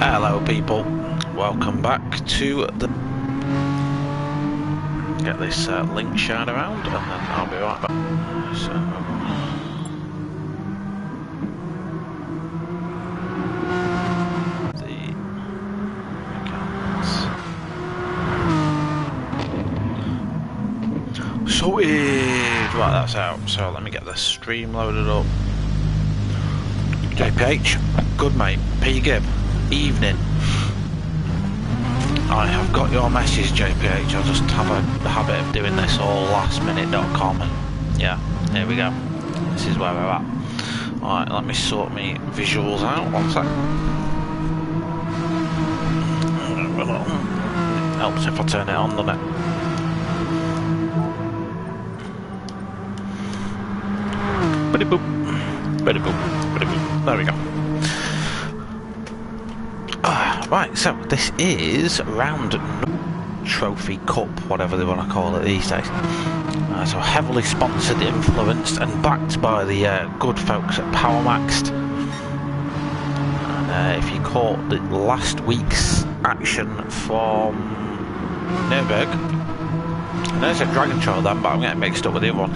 Hello people, welcome back to the... Get this link shared around and then I'll be right back. So... Sorted! Right, that's out. So let me get the stream loaded up. JPH, good mate. P Gib, evening. I have got your message, JPH. I just have a habit of doing this all lastminute.com and yeah, here we go. This is where we're at. Alright, let me sort me visuals out. One sec. Helps if I turn it on, doesn't it? There we go. Right, so this is round Trophy Cup, whatever they want to call it these days. So heavily sponsored, influenced and backed by the good folks at PowerMaxed. And if you caught the last week's action from Nürburg, I know it's a Dragon Trail then, but I'm getting mixed up with the other one.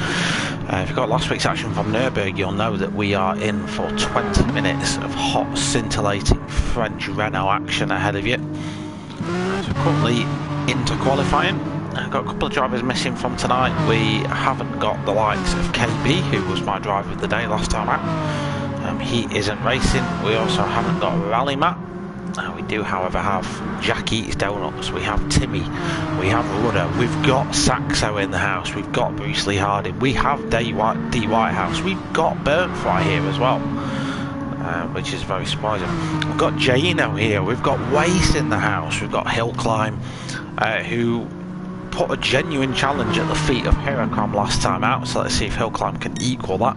If you got last week's action from Nürburg, you'll know that we are in for 20 minutes of hot, scintillating French Renault action ahead of you. So currently into qualifying. I've got a couple of drivers missing from tonight. We haven't got the likes of KB, who was my driver of the day last time out. He isn't racing. We also haven't got Rally Matt. We do, however, have Jack Eats Donuts, we have Timmy, we have Rudder, we've got Saxo in the house, we've got Bruce Lee Harding, we have D. Whitehouse, we've got Burnfry here as well, which is very surprising. We've got Jaino here, we've got Wace in the house, we've got Hill Climb, who put a genuine challenge at the feet of Heracom last time out, so let's see if Hill Climb can equal that.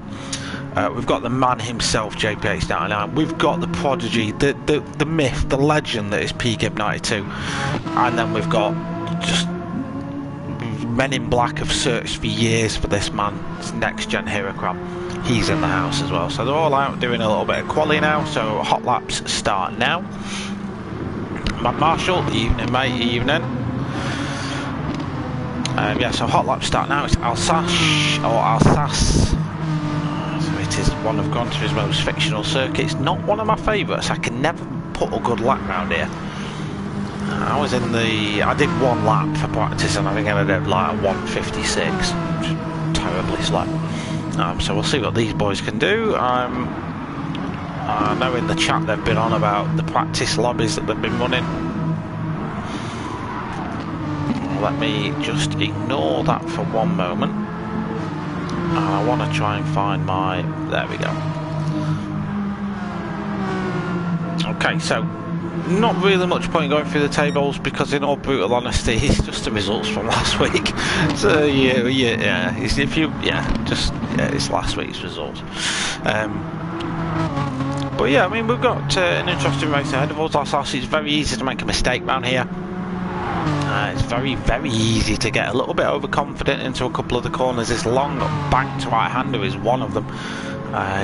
We've got the man himself, JPH99. We've got the prodigy, the myth, the legend that is PGib92. And then we've got just Men in Black have searched for years for this man. It's next gen Heracom. He's in the house as well. So they're all out doing a little bit of quali now. So hot laps start now. Mad Marshall, evening mate, evening. Yeah, so hot laps start now. It's Alsace or Alsace. It is one of Gran Turismo's fictional circuits, not one of my favourites. I can never put a good lap round here. I did one lap for practice and I think I did like a 156, which is terribly slow. So we'll see what these boys can do. I know in the chat they've been on about the practice lobbies that they've been running. Let me just ignore that for one moment. I want to try and find my... There we go. Okay, so not really much point going through the tables because in all brutal honesty it's just the results from last week. So yeah, it's last week's results. But yeah, I mean we've got an interesting race ahead of us. Alsace, it's very easy to make a mistake around here. It's very, very easy to get a little bit overconfident into a couple of the corners. This long banked right-hander is one of them.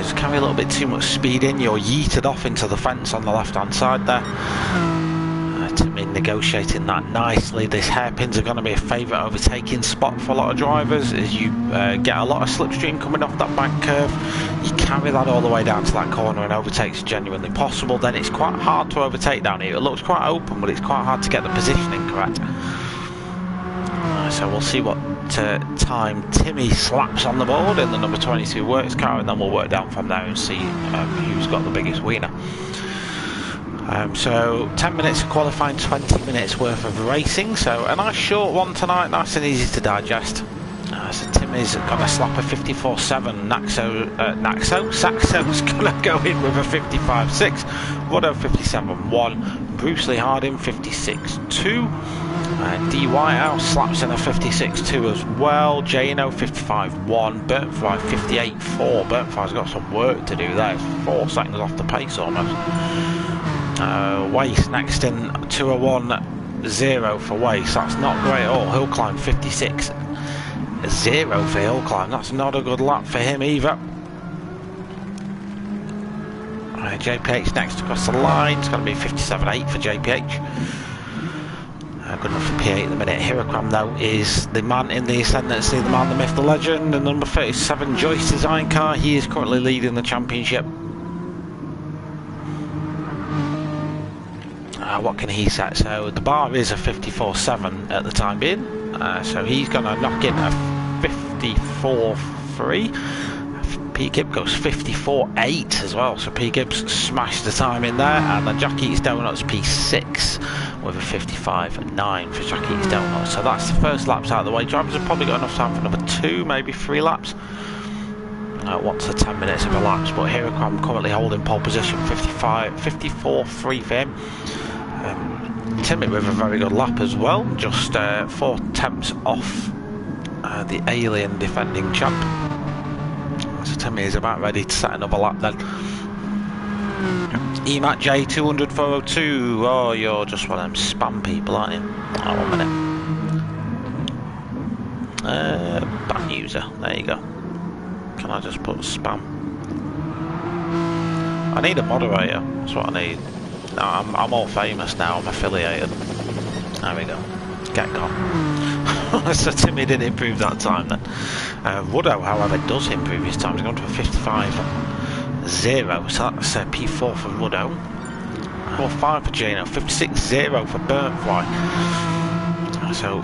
Just carry a little bit too much speed in. You're yeeted off into the fence on the left-hand side there. Timmy negotiating that nicely. These hairpins are going to be a favourite overtaking spot for a lot of drivers as you get a lot of slipstream coming off that bank curve. You carry that all the way down to that corner and overtake's genuinely possible. Then it's quite hard to overtake down here. It looks quite open, but it's quite hard to get the positioning correct. So we'll see what time Timmy slaps on the board in the number 22 works car, and then we'll work down from there and see who's got the biggest wiener. So 10 minutes of qualifying, 20 minutes worth of racing, so a nice short one tonight, nice and easy to digest. So Timmy's going to slap a 54.7, Saxo's going to go in with a 55.6, Ruddo 57.1, Bruce Lee Harding 56.2, D. Whitehouse slaps in a 56.2 as well, Jano 55.1, Burnfry 58.4, Burnfry's got some work to do there, 4 seconds off the pace almost. Wace next in 201.0 for Wace, that's not great at all. Hill Climb 56.0 for Hill Climb, that's not a good lap for him either. JPH next across the line. It's going to be 57.8 for JPH. Good enough for P8 at the minute. Hirakram though is the man in the ascendancy, the man, the myth, the legend, and number 37 Joyce design car. He is currently leading the championship. What can he set? So the bar is a 54.7 at the time being. So he's going to knock in a 54.3. P Gibb goes 54.8 as well, so P Gibbs smashed the time in there, and then Jack Eats Donuts P6 with a 55.9 for Jack Eats Donuts. So that's the first laps out of the way. Drivers have probably got enough time for number 2, maybe 3 laps. Once the 10 minutes of elapsed, but Hirakram currently holding pole position, 54.3 for him. Timmy with a very good lap as well, just 4 tenths off the alien defending champ. So Timmy is about ready to set another lap then. EMAT J 200 402. Oh, you're just one of them spam people, aren't you? Oh, 1 minute. Ban user. There you go. Can I just put spam? I need a moderator. That's what I need. No, I'm all famous now. I'm affiliated. There we go. Get gone. So Timmy didn't improve that time then. Woodo, however, does improve his time. He's gone to a 55.0. So that's P4 for Woodo. 4.5 for Jano. 56.0 for Burntfly. So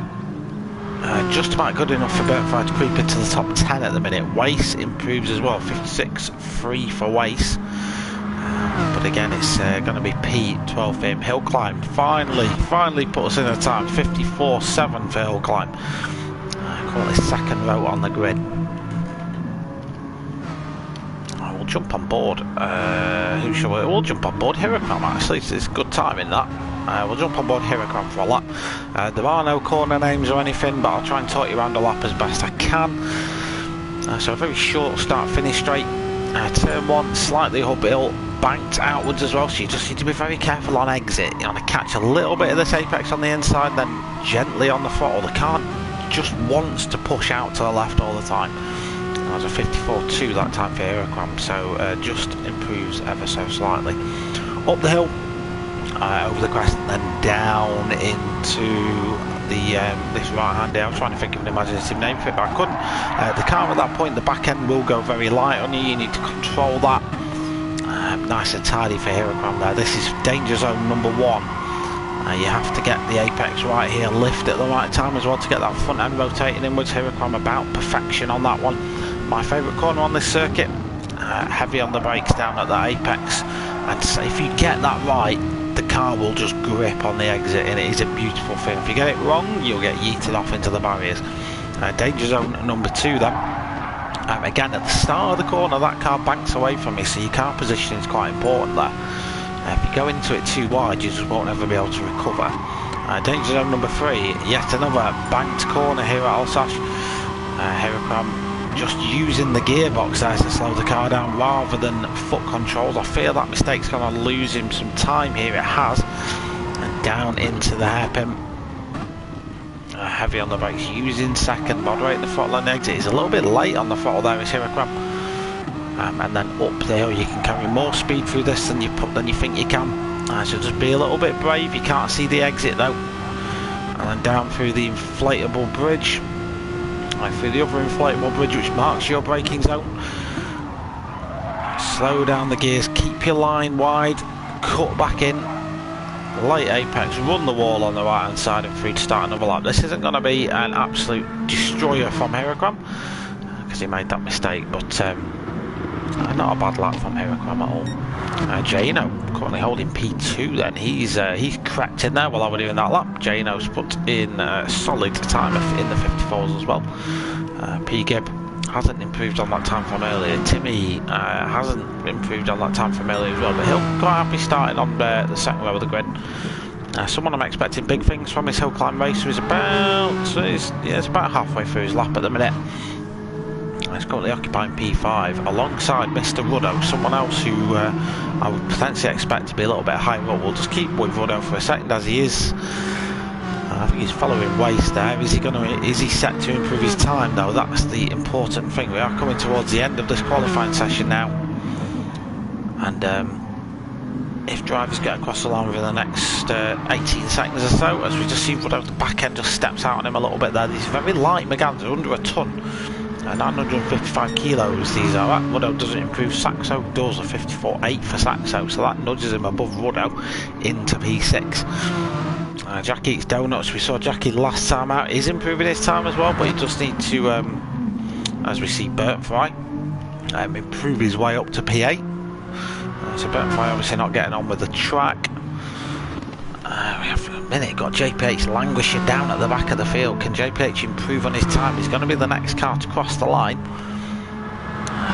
just about good enough for Burntfly to creep into the top 10 at the minute. Wace improves as well. 56.3 for Wace. But again, it's going to be P12 for him. Hill Climb finally put us in a time. 54.7 for Hill Climb. Currently second row on the grid. We'll jump on board. Who shall we? We'll jump on board Hirakram, actually. It's good timing that. We'll jump on board Hirakram for a lap. There are no corner names or anything, but I'll try and talk you around a lap as best I can. So a very short start-finish straight. Turn 1, slightly uphill, banked outwards as well, so you just need to be very careful on exit. You want to catch a little bit of this apex on the inside, then gently on the throttle. The car just wants to push out to the left all the time. That was a 54.2 that time for Hirakram, so just improves ever so slightly. Up the hill, over the crest, and then down into the this right hand there. I'm trying to think of an imaginative name for it, but I couldn't. The car at that point, the back end will go very light on you. You need to control that. Nice and tidy for Hirakram there. This is danger zone number 1. You have to get the apex right here, lift at the right time as well to get that front end rotating inwards. Hirakram about perfection on that one. My favourite corner on this circuit. Heavy on the brakes down at that apex, and so if you get that right, the car will just grip on the exit, and it is a beautiful thing. If you get it wrong, you'll get yeeted off into the barriers. Danger zone number 2 then. Again, at the start of the corner, that car banks away from me, so your car position is quite important there. If you go into it too wide, you just won't ever be able to recover. Danger zone number 3, yet another banked corner here at Alsace. Hirakram just using the gearbox there to slow the car down rather than foot controls. I fear that mistake's going to lose him some time here. It has. And down into the hairpin. Heavy on the brakes, using second, moderating the throttle and exit. He's a little bit late on the throttle there, is Hirakram. And then up there, you can carry more speed through this than you think you can. So just be a little bit brave. You can't see the exit though. And then down through the inflatable bridge. Through the other inflatable bridge which marks your braking zone. Slow down the gears, keep your line wide, cut back in, light apex, run the wall on the right hand side and through to start another lap. This isn't going to be an absolute destroyer from Hirakram because he made that mistake, but not a bad lap from Hirakram at all. Jano currently holding P2 then. He's crept in there while I was doing that lap. Jano's put in a solid time in the 54s as well. P Gibb hasn't improved on that time from earlier. Timmy hasn't improved on that time from earlier as well, but he'll quite happy starting on the second row of the grid. Someone I'm expecting big things from his hill climb racer is it's about halfway through his lap at the minute. He's currently occupying P5 alongside Mr. Ruddo, someone else who I would potentially expect to be a little bit higher up. We'll just keep with Ruddo for a second as he is. I think he's following Wace there. Is he set to improve his time though? That's the important thing. We are coming towards the end of this qualifying session now, and if drivers get across the line within the next 18 seconds or so, as we just see Ruddo at the back end just steps out on him a little bit there. These very light Meganes are under a ton, 955 kilos these are. Ruddo doesn't improve, Saxo does, a 54.8 for Saxo, so that nudges him above Ruddo into P6. Jack Eats Donuts, we saw Jackie last time out, is improving his time as well, but he does need to, as we see Burntfry, improve his way up to P8. So Burntfry obviously not getting on with the track. We have for a minute got JPH languishing down at the back of the field. Can JPH improve on his time? He's going to be the next car to cross the line.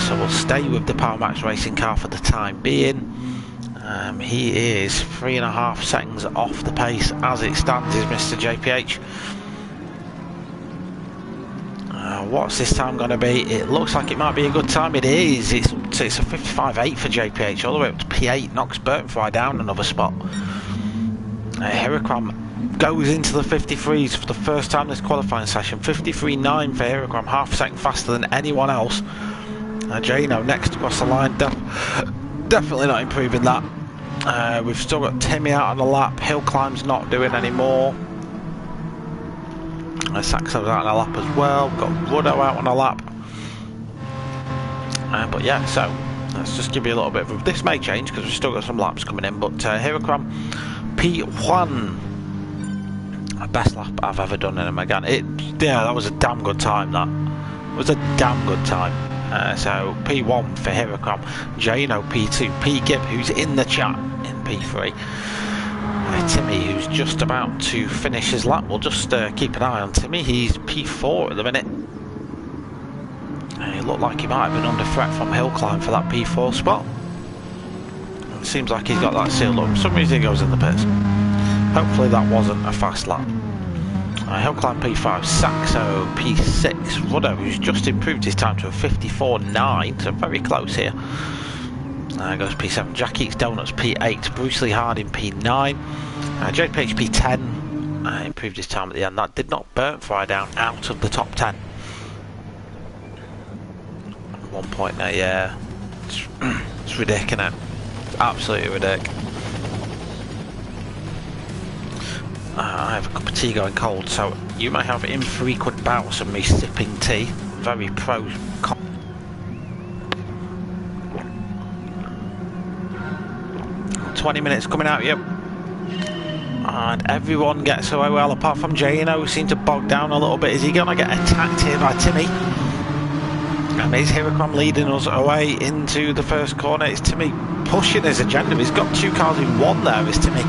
So we'll stay with the Power Max Racing car for the time being. He is 3.5 seconds off the pace as it stands, is Mr. JPH. What's this time going to be? It looks like it might be a good time. It is. It's a 55.8 for JPH, all the way up to P8. Knocks Burntfry down another spot. Hiracram goes into the 53s for the first time this qualifying session. 53.9 for Hiracram, half a second faster than anyone else. Jano next across the line, definitely not improving that. We've still got Timmy out on the lap. Hill Climb's not doing any more. Saxo's out on a lap as well. We've got Ruddo out on a lap. But yeah, so let's just give you a little bit of this may change because we've still got some laps coming in. But Hiracram P1, best lap I've ever done in a Megane. Yeah, that was a damn good time. That was a damn good time. So P1 for Hiracram, Jano P2, P Gibb, who's in the chat, in P3. Timmy, who's just about to finish his lap. We'll just keep an eye on Timmy. He's P4 at the minute. It looked like he might have been under threat from Hill Climb for that P4 spot. It seems like he's got that sealed up. For some reason he goes in the pits. Hopefully that wasn't a fast lap. Hill Climb P5, Saxo P6, Ruddo, who's just improved his time to a 54.9, so very close here. Goes P7, Jack Eats Donuts P8, Bruce Lee Harding P9, JPH P10, improved his time at the end. That did not Burntfry down out of the top 10. 1 point there, yeah. It's ridiculous, absolutely ridiculous. I have a cup of tea going cold, so you may have infrequent bouts of me sipping tea. Very pro. 20 minutes coming out, yep. And everyone gets away well, apart from Jano, who seemed to bog down a little bit. Is he going to get attacked here by Timmy? And is Hiracram leading us away into the first corner? It's Timmy pushing his agenda. He's got two cars in one there, is Timmy.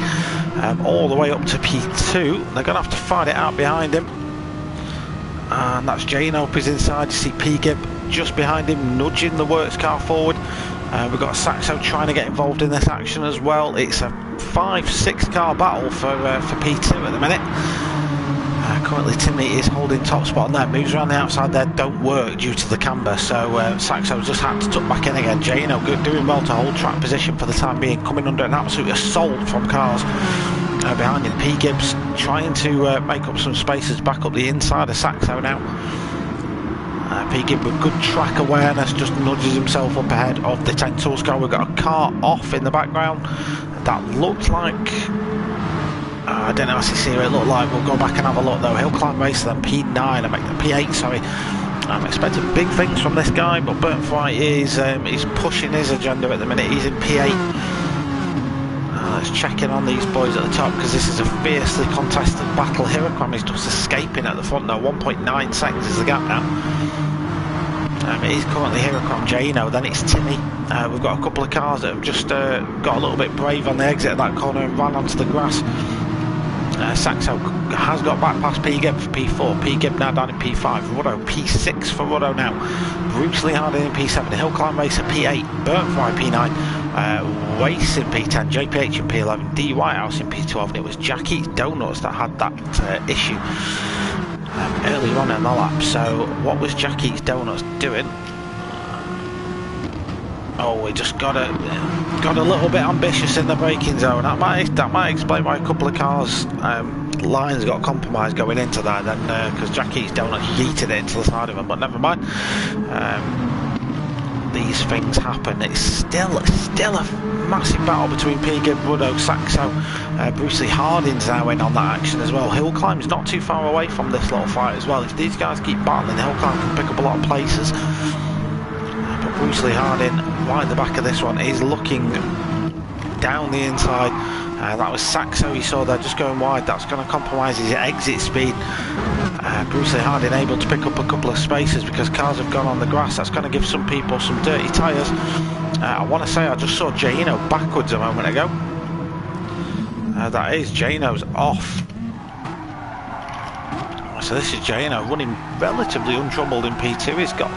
All the way up to P2. They're going to have to fight it out behind him. And that's Jano who's inside. You see P Gibb just behind him, nudging the works car forward. We've got Saxo trying to get involved in this action as well. It's a 5-6 car battle for P2 at the minute. Currently Timmy is holding top spot on there. Moves around the outside there don't work due to the camber, so Saxo just had to tuck back in again. Jano doing well to hold track position for the time being, coming under an absolute assault from cars behind him. P Gibbs trying to make up some spaces back up the inside of Saxo now. P Gibb with good track awareness just nudges himself up ahead of the 10 Tools car. We've got a car off in the background that looked like, I don't know if you see what it looked like. We'll go back and have a look though. Hill Climb Racer then P9, I make the P8, sorry. I'm expecting big things from this guy, but Burntfry is he's pushing his agenda at the minute. He's in P8. Let's check in on these boys at the top, because this is a fiercely contested battle. Hiracram is just escaping at the front now. 1.9 seconds is the gap now. It is currently Hiracram, Jano, then it's Timmy. We've got a couple of cars that have just got a little bit brave on the exit of that corner and ran onto the grass. Saxo has got back past P Gibb for P4. P Gibb now down in P5. Ruddo P6 for Ruddo now. Bruce Lee Harding in P7. Hill Climb Racer P8. Burntfry P9. Wace in P10. JPH in P11. D Whitehouse in P12. And it was Jack Eats Donuts that had that issue earlier on in the lap. So what was Jack Eats Donuts doing? Oh, we just got a little bit ambitious in the braking zone. That might explain why a couple of cars' lines got compromised going into that. Then because Jack Eats Donuts yeeted it into the side of him, but never mind. these things happen. It's still a massive battle between P. Gibb, Ruddo, Saxo. Bruce Lee Harding's now in on that action as well. Hill Climb's not too far away from this little fight as well. If these guys keep battling, Hill Climb can pick up a lot of places. But Bruce Lee Harding, right at the back of this one, is looking down the inside. That was Saxo you saw there just going wide. That's going to compromise his exit speed. Bruce Lee Harding able to pick up a couple of spaces because cars have gone on the grass. That's going to give some people some dirty tyres. I want to say I just saw Jano backwards a moment ago. That is Jano's off. So this is Jano running relatively untroubled in P2. He's got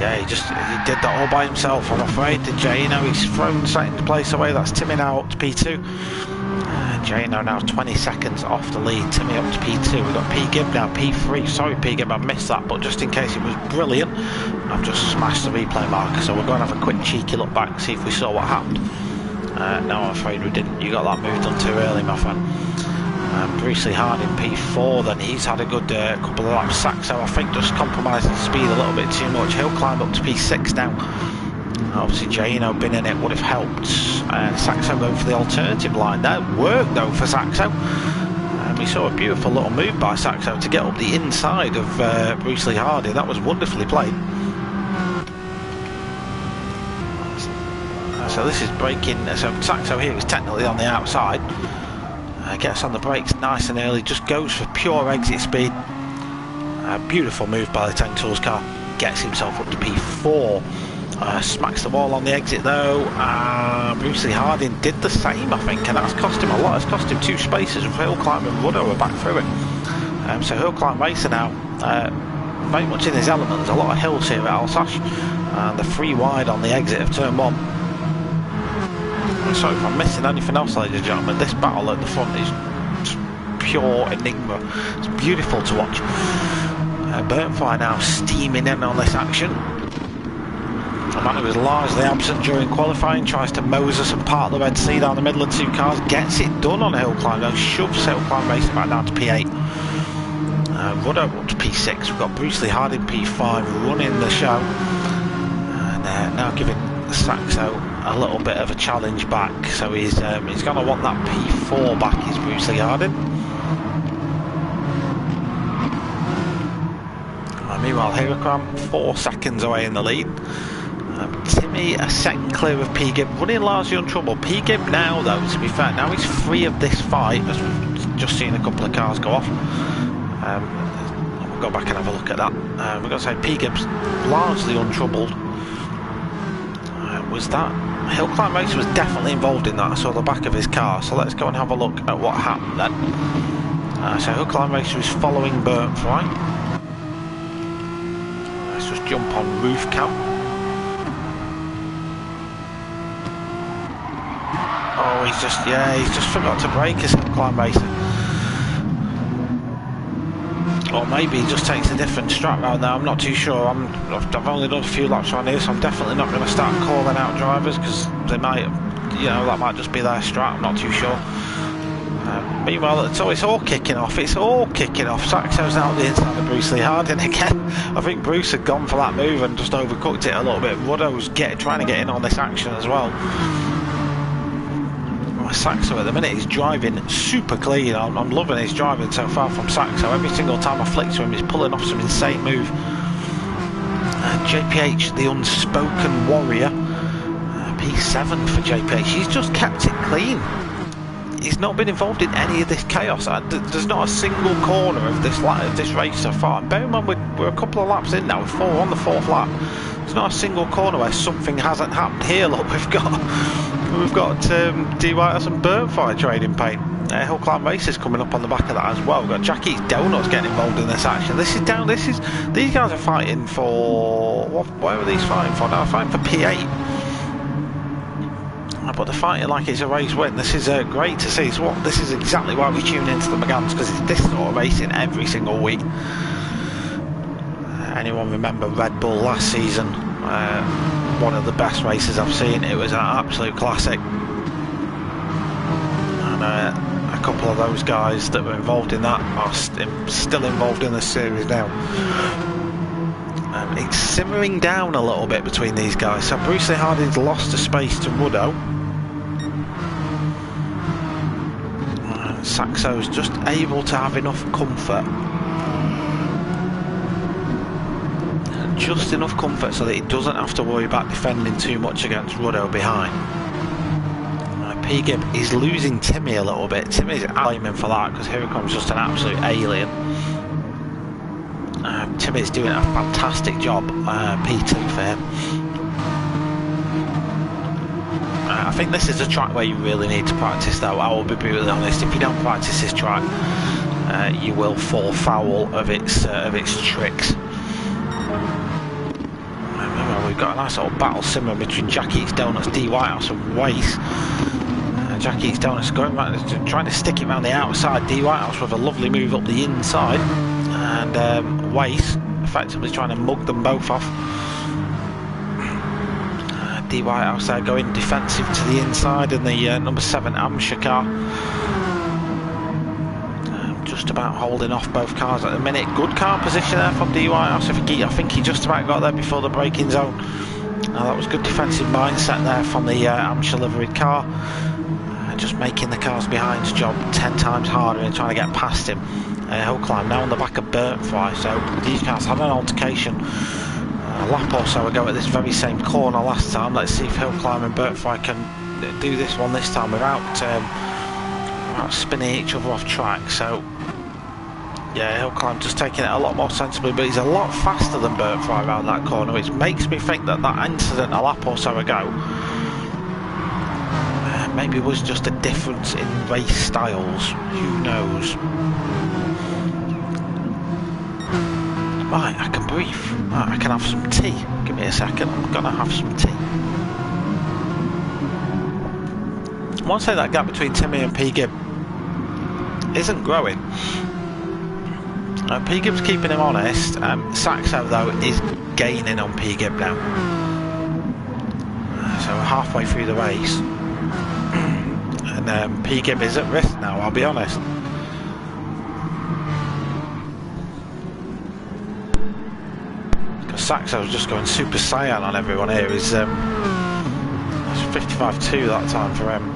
yeah, he did that all by himself, I'm afraid. To Jano, he's thrown second place away. That's Timmy now up to P2. Jano now 20 seconds off the lead. Timmy up to P2. We've got P. Gibb now P3. Sorry P. Gibb, I missed that, but just in case it was brilliant, I've just smashed the replay marker. So we're going to have a quick cheeky look back, see if we saw what happened. No, I'm afraid we didn't. You got that moved on too early, my friend. Bruce Lee Harding P4, then he's had a good couple of laps. Saxo, I think, just compromising speed a little bit too much. He'll climb up to P6 now. Obviously Jano been in it would have helped. Saxo going for the alternative line. That worked though for Saxo. We saw a beautiful little move by Saxo to get up the inside of Bruce Lee Harding. That was wonderfully played. So this is braking. So Saxo here is technically on the outside. Gets on the brakes nice and early, just goes for pure exit speed. Beautiful move by the Tank Tools car. Gets himself up to P4. Smacks the wall on the exit though. Bruce Lee Harding did the same, I think, and that's cost him a lot. It's cost him 2 spaces. Hill Climb and Ruddo are back through it. So Hill Climb racer now, very much in his element. There's a lot of hills here at Alsace, and the 3 wide on the exit of turn 1. So if I'm missing anything else, ladies and gentlemen, this battle at the front is just pure enigma. It's beautiful to watch. Burnfly now steaming in on this action. A man who was largely absent during qualifying tries to Moses and part the Red Sea down the middle of 2 cars. Gets it done on Hill Climb though. Shoves Hill Climb racing back down to P8. Ruddo up to P6. We've got Bruce Lee Harding P5 running the show. And now giving Saxo a little bit of a challenge back, so he's going to want that P4 back. Is Bruce Lee Harding. Meanwhile, Huracan 4 seconds away in the lead. Timmy a second clear of P. Gibb, running largely untroubled. P. Gibb now, though, to be fair, now he's free of this fight, as we've just seen a couple of cars go off. We'll go back and have a look at that. We've got to say P. Gibb's largely untroubled. Was that Hill Climb racer was definitely involved in that. I saw the back of his car, so let's go and have a look at what happened then. So Hill Climb racer is following Burnfly. Let's just jump on roof cam. Oh, he's just forgot to brake his Hill Climb racer. Or maybe he just takes a different strat round now, I'm not too sure. I've only done a few laps around here, so I'm definitely not going to start calling out drivers, because they might, that might just be their strat, I'm not too sure. Meanwhile, it's all kicking off, Saxo's now at the inside of Bruce Lee Harding again. I think Bruce had gone for that move and just overcooked it a little bit. Ruddo's trying to get in on this action as well. Saxo at the minute is driving super clean. I'm loving his driving so far from Saxo. Every single time I flick to him, he's pulling off some insane move. JPH, the unspoken warrior, P7 for JPH. He's just kept it clean. He's not been involved in any of this chaos. There's not a single corner of this race so far. And bear in mind, we're a couple of laps in now. We're on the 4th lap. There's not a single corner where something hasn't happened. Here, look, we've got D. White and Burnfire trading paint. Hill Climb Racers coming up on the back of that as well. We've got Jackie's Donuts getting involved in this action. These guys are fighting for where are these fighting for? Now they're fighting for P8. But they're fighting like it's a race win. This is great to see. This is exactly why we tune into the Megans, because it's this sort of racing every single week. Anyone remember Red Bull last season? One of the best races I've seen. It was an absolute classic. And a couple of those guys that were involved in that are still involved in the series now. It's simmering down a little bit between these guys. So Bruce Lee Harding's lost a space to Ruddo. Saxo's just able to have enough comfort. Just enough comfort so that he doesn't have to worry about defending too much against Ruddo behind. P-Gib is losing Timmy a little bit. Timmy's aiming for that because here comes just an absolute alien. Timmy's doing a fantastic job, P2 for him. I think this is a track where you really need to practice though, I will be brutally honest. If you don't practice this track, you will fall foul of its tricks. Remember, we've got a nice little battle simmering between Jack Eats Donuts, D Whitehouse and Wace. Jack Eats Donuts going around, trying to stick it around the outside. D Whitehouse with a lovely move up the inside, and Wace effectively trying to mug them both off. D Whitehouse there going defensive to the inside in the number 7 Amsha car. Just about holding off both cars at the minute. Good car position there from D Whitehouse. I think he just about got there before the braking zone. That was good defensive mindset there from the Amsha liveried car. Just making the cars behind's job 10 times harder and trying to get past him. Hill climb now on the back of Burntfly, so these cars had an altercation a lap or so ago at this very same corner last time. Let's see if Hill climb and Burntfly can do this one this time without spinning each other off track. So yeah, Hill climb just taking it a lot more sensibly, but he's a lot faster than Burntfly around that corner, which makes me think that that incident a lap or so ago maybe it was just a difference in race styles, who knows. Right, I can breathe. Right, I can have some tea. Give me a second, I'm gonna have some tea. I want to say that gap between Timmy and P-Gib isn't growing. P-Gib's keeping him honest. Saxo though is gaining on P-Gib now. So we're halfway through the race. And P-Gib is at risk now, I'll be honest. Because Saxo's just going Super Saiyan on everyone here. He's 55.2 that time for him.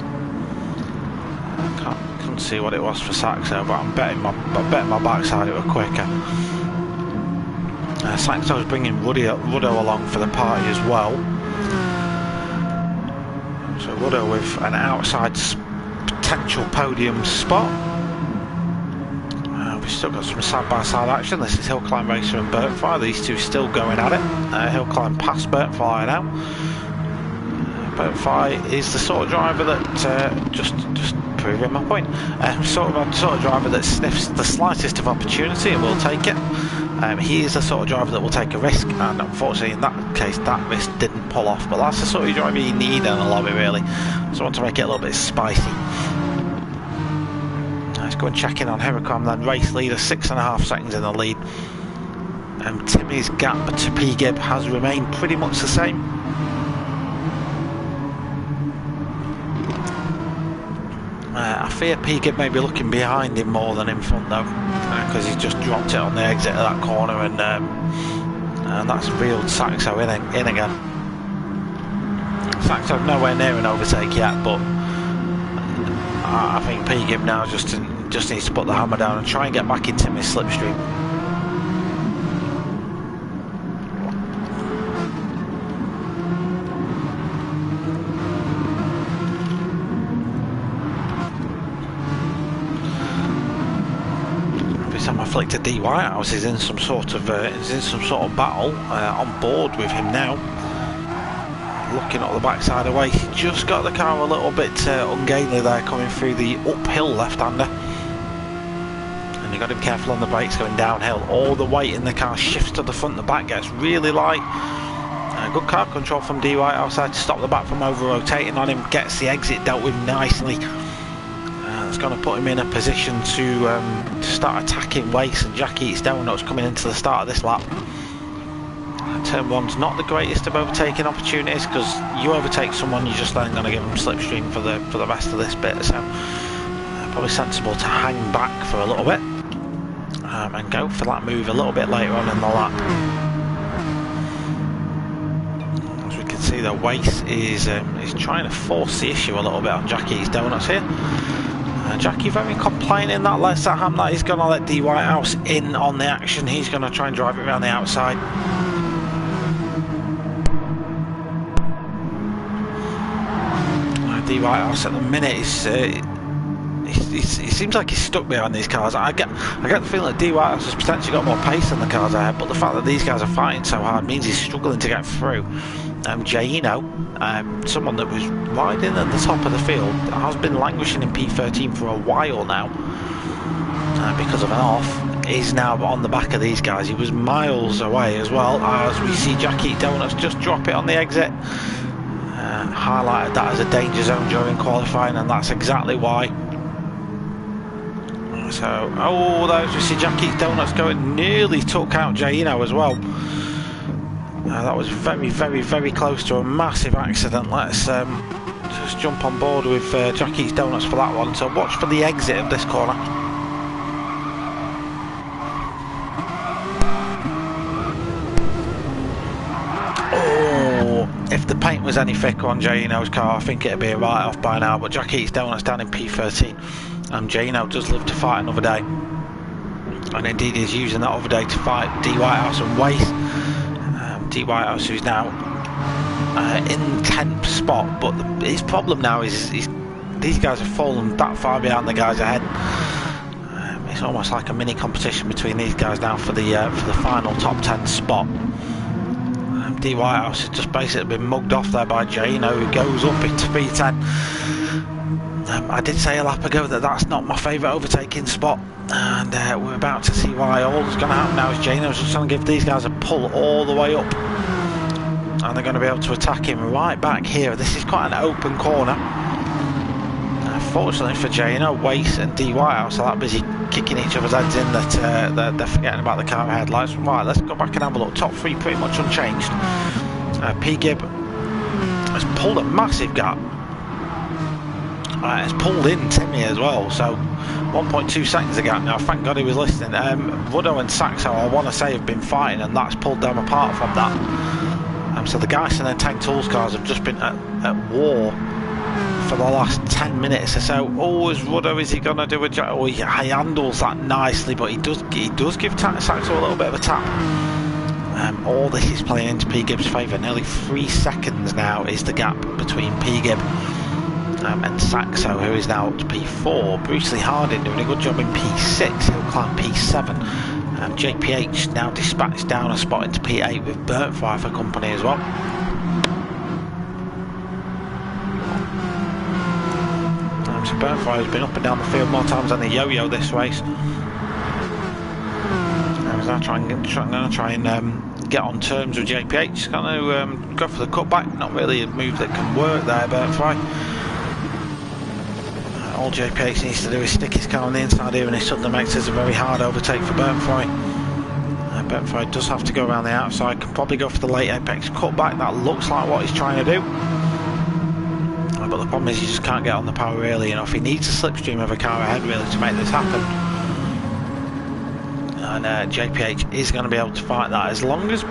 Couldn't see what it was for Saxo, but I'm betting my backside it were quicker. Saxo's bringing Ruddo along for the party as well. So Ruddo with an outside potential podium spot. We've still got some side-by-side action. This is Hill Climb Racer and Burntfly. These two still going at it. Hill Climb past Burntfly now. Burntfly is the sort of driver that just proving my point. Sort of driver that sniffs the slightest of opportunity and will take it. He is the sort of driver that will take a risk, and unfortunately in that case that risk didn't pull off, but that's the sort of driver you need in a lobby really. So I want to make it a little bit spicy. Let's go and check in on Heracom then. Race leader, 6.5 seconds in the lead. Timmy's gap to P-Gib has remained pretty much the same. I fear P-Gib may be looking behind him more than in front though, because he's just dropped it on the exit of that corner, and that's reeled Saxo in again. Saxo nowhere near an overtake yet, but I think P-Gib now just needs to put the hammer down and try and get back in Timmy's slipstream. I flick to D Whitehouse is in some sort of battle on board with him now. Looking at the backside away, he just got the car a little bit ungainly there coming through the uphill left-hander, and you got him careful on the brakes going downhill. All the weight in the car shifts to the front, the back gets really light. Good car control from D Whitehouse there to stop the back from over-rotating on him, gets the exit dealt with nicely. It's going to put him in a position to start attacking Wace and Jack Eats Donuts coming into the start of this lap. Turn 1's not the greatest of overtaking opportunities, because you overtake someone, you're just then going to give them slipstream for the rest of this bit. So probably sensible to hang back for a little bit and go for that move a little bit later on in the lap. see that Wace is trying to force the issue a little bit on Jackie's Donuts here. Jackie very complaining that lets that happen, that he's going to let D Whitehouse in on the action. He's going to try and drive it around the outside. D Whitehouse at the minute is he seems like he's stuck behind these cars. I get the feeling that D Whitehouse has potentially got more pace than the cars ahead, but the fact that these guys are fighting so hard means he's struggling to get through. Jaino, someone that was riding at the top of the field, has been languishing in P13 for a while now because of an off, is now on the back of these guys. He was miles away as well, as we see Jackie Donuts just drop it on the exit. Highlighted that as a danger zone during qualifying, and that's exactly why. So, oh, those we see Jackie Donuts going, nearly took out Jaino as well. That was very, very, very close to a massive accident. Let's just jump on board with Jackie's Donuts for that one. So watch for the exit of this corner. Oh, if the paint was any thicker on Jaino's car, I think it'd be a write-off by now. But Jackie's Donuts down in P13. Jaino does live to fight another day. And indeed he's using that other day to fight D Whitehouse and Wace. D Whitehouse, who's now in 10th spot, but his problem now is these guys have fallen that far behind the guys ahead. It's almost like a mini competition between these guys now for the final top 10 spot. D Whitehouse has just basically been mugged off there by Jaino, who goes up into P10. I did say a lap ago that that's not my favourite overtaking spot, and we're about to see why. All that's going to happen now is Jaino's just trying to give these guys a pull all the way up, and they're going to be able to attack him right back here. This is quite an open corner. Fortunately for Jaino, Wace and D Whitehouse are that busy kicking each other's heads in that they're forgetting about the car ahead. Right, let's go back and have a look. Top three pretty much unchanged. P Gibb has pulled a massive gap. It's pulled in Timmy as well, so 1.2 seconds a gap now. Thank God he was listening. Ruddo and Saxo, I want to say, have been fighting, and that's pulled them apart from that. So the guys in their Tank Tools cars have just been at war for the last 10 minutes or so. Oh, is Ruddo, is he going to do a job? Oh, he handles that nicely, but he does give Saxo a little bit of a tap. All this is playing into P Gibb's favour. Nearly 3 seconds now is the gap between P Gibb and Saxo, who is now up to P4. Bruce Lee Harding doing a good job in P6. He'll climb P7. JPH now dispatched down a spot into P8 with Burntfire for company as well. So Burntfire has been up and down the field more times than the yo-yo this race. I was now going to try and get on terms with JPH. He's going to go for the cutback. Not really a move that can work there, Burntfire. All JPH needs to do is stick his car on the inside here, and it suddenly makes this a very hard overtake for Burntfire. Burntfire does have to go around the outside, can probably go for the late apex cutback. That looks like what he's trying to do. But the problem is he just can't get on the power early enough. He needs a slipstream of a car ahead really to make this happen. And JPH is going to be able to fight that as long as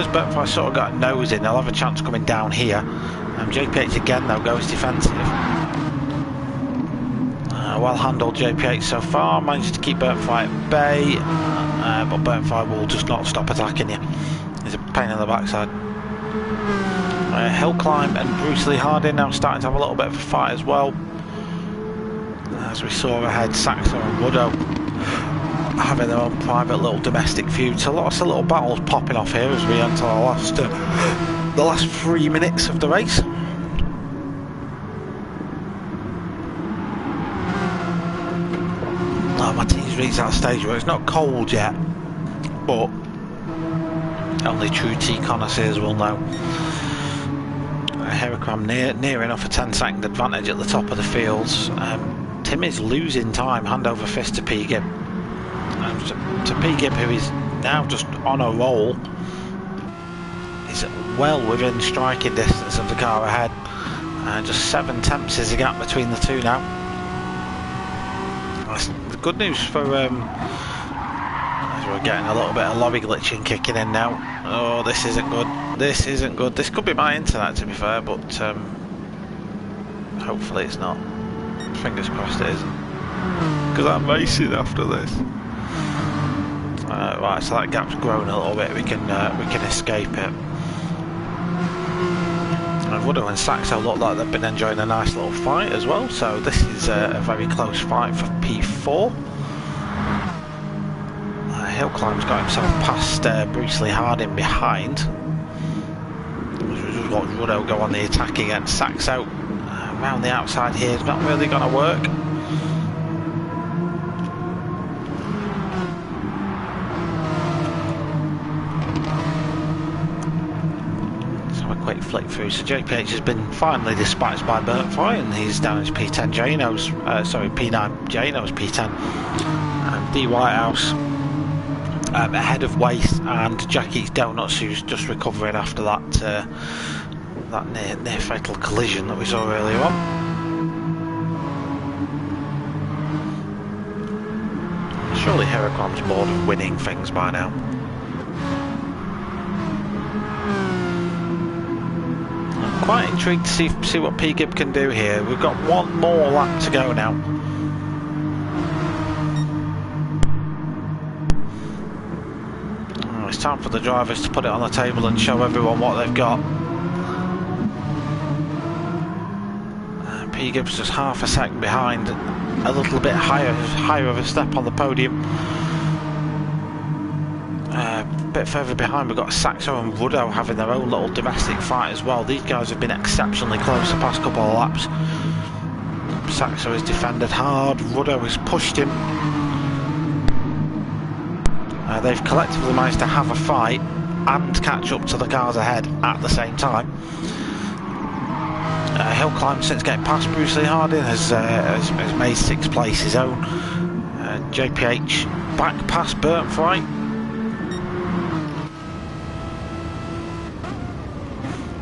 Burntfire sort of got a nose in. They'll have a chance coming down here. JPH again though goes defensive. Well handled JPH so far, managed to keep Burntfire at bay, but Burntfire will just not stop attacking you. He's a pain in the backside. Hill Climb and Bruce Lee Harding now starting to have a little bit of a fight as well. As we saw ahead, Saxo and Ruddo having their own private little domestic feud. So lots of little battles popping off here as we enter the last 3 minutes of the race. My team's reached that stage where it's not cold yet, but only true tea connoisseurs will know. Heracram near enough a 10-second advantage at the top of the fields. Tim is losing time, hand over fist to P Gibb. To P Gibb, who is now just on a roll. He's well within striking distance of the car ahead. Just 7 tenths is the gap between the two now. That's the good news for as we're getting a little bit of lobby glitching kicking in now. Oh, this isn't good. This isn't good. This could be my internet, to be fair, but hopefully it's not. Fingers crossed it isn't. Because I'm racing after this. Right, so that gap's grown a little bit. We can escape it. And Woodall and Saxo look like they've been enjoying a nice little fight as well. So this is a very close fight for P4. Hillclimb's got himself past Bruce Lee Harding behind. Just watch Woodall go on the attack against Saxo. Around the outside here is not really going to work. Quick flick through. So JPH has been finally dispatched by Burnt Fry, and he's down as P10 Jano's, sorry, P9 Jano's P10. D Whitehouse ahead of Waste and Jack Eats Donuts, who's just recovering after that that near fatal collision that we saw earlier on. Surely Heracom's bored of winning things by now. Quite intrigued to see what P Gib can do here. We've got one more lap to go now. Oh, it's time for the drivers to put it on the table and show everyone what they've got. P Gib's just half a second behind, a little bit higher of a step on the podium. A bit further behind we've got Saxo and Woodall having their own little domestic fight as well. These guys have been exceptionally close the past couple of laps. Saxo has defended hard, Woodall has pushed him. They've collectively managed to have a fight and catch up to the cars ahead at the same time. Hillclimb, since getting past Bruce Lee Harding, has made 6th place his own. JPH back past Burnt Fry.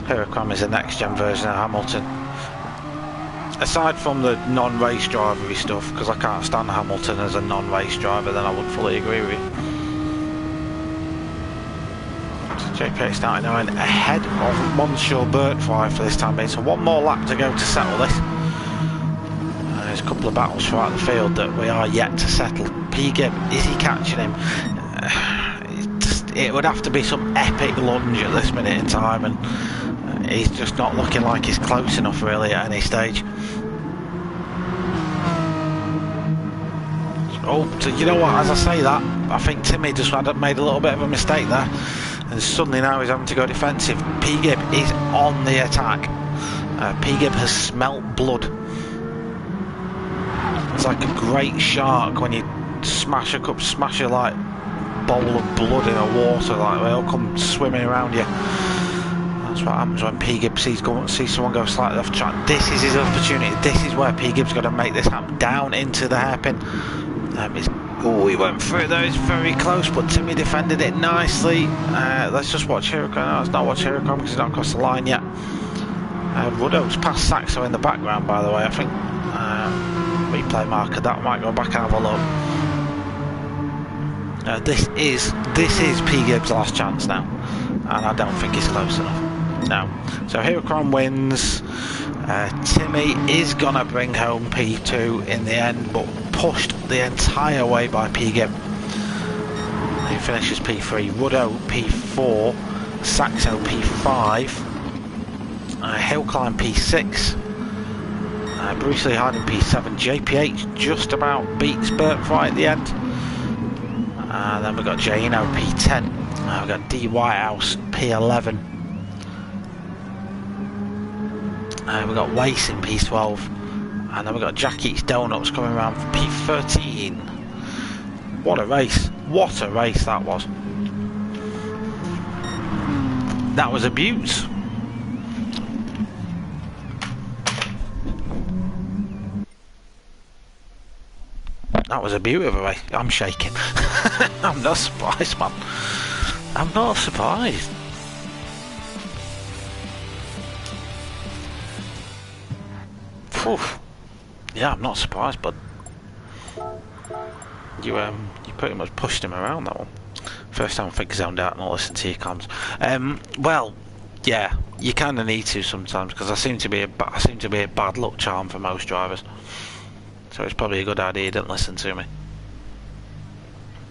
Heracom is a next-gen version of Hamilton. Aside from the non-race drivery stuff, because I can't stand Hamilton as a non-race driver, then I would fully agree with you. So JPH starting now ahead of Monsieur Burnt Fry for this time being. So one more lap to go to settle this. There's a couple of battles throughout the field that we are yet to settle. P Gib, is he catching him? It would have to be some epic lunge at this minute in time, and he's just not looking like he's close enough really at any stage. Oh, so you know what, as I say that, I think Timmy just made a little bit of a mistake there, and suddenly now he's having to go defensive. P Gib is on the attack. P Gib has smelt blood. It's like a great shark when you smash a like bowl of blood in a water, like they all come swimming around you. That's what happens when P Gib sees someone go slightly off track. This is his opportunity. This is where P Gib's got to make this happen. Down into the hairpin. Oh, he went through there. It's very close, but Timmy defended it nicely. Let's just watch Heracom. No, let's not watch Heracom because he's not across the line yet. Woodall's past Saxo in the background, by the way. I think replay marker that. Might go back and have a look. This is P Gib's last chance now, and I don't think he's close enough. No. So Heracom wins. Timmy is gonna bring home P2 in the end, but pushed the entire way by P Gib. He finishes P3. Woodall P4, Saxo P5, Hillclimb P6, Bruce Lee Harding P7. JPH just about beats Burnt Fry at the end. And then we've got Jano P10. We've got D Whitehouse P11. We've got Wace in P12. And then we've got Jack Eats Donuts coming around for P13. What a race. What a race that was. That was a beaut. That was a beaut of a race. I'm shaking. I'm not surprised, man. I'm not surprised. Oof. Yeah, I'm not surprised, but you pretty much pushed him around that one. First time I think zoned out and I'll listen to your comms. Well, yeah, you kind of need to sometimes because I seem to be a bad luck charm for most drivers. So it's probably a good idea you didn't listen to me.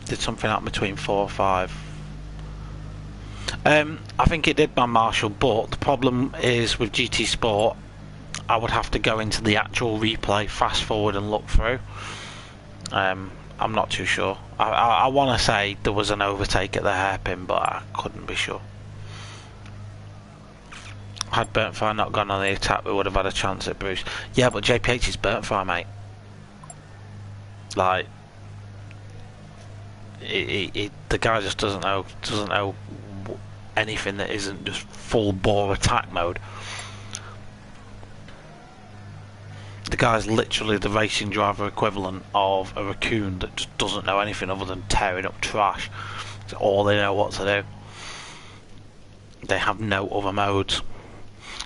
Did something happen between 4 or 5? I think it did, man, Marshall. But the problem is with GT Sport, I would have to go into the actual replay, fast forward and look through. I'm not too sure. I want to say there was an overtake at the hairpin, but I couldn't be sure. Had Burntfire not gone on the attack, we would have had a chance at Bruce. Yeah, but JPH is Burntfire, mate. Like, the guy just doesn't know anything that isn't just full bore attack mode. The guy's literally the racing driver equivalent of a raccoon that just doesn't know anything other than tearing up trash. That's all they know what to do. They have no other modes.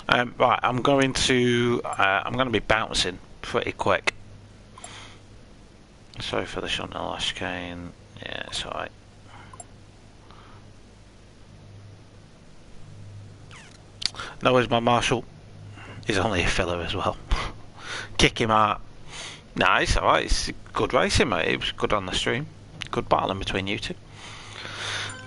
Right, I'm going to be bouncing pretty quick. Sorry for the shunting lash cane. Yeah, it's alright. No worries, my Marshall. He's only a filler as well. Kick him out. Nah, it's alright. It's good racing, mate. It was good on the stream. Good battling between you two.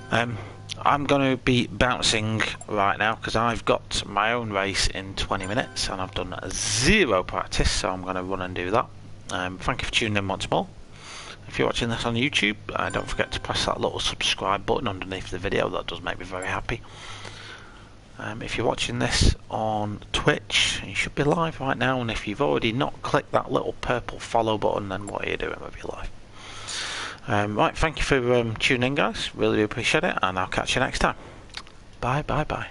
I'm going to be bouncing right now because I've got my own race in 20 minutes and I've done 0 practice, so I'm going to run and do that. Thank you for tuning in once more. If you're watching this on YouTube, don't forget to press that little subscribe button underneath the video. That does make me very happy. If you're watching this on Twitch, you should be live right now, and if you've already not clicked that little purple follow button, then what are you doing with your life? Right, thank you for tuning in, guys. Really do appreciate it, and I'll catch you next time. Bye, bye, bye.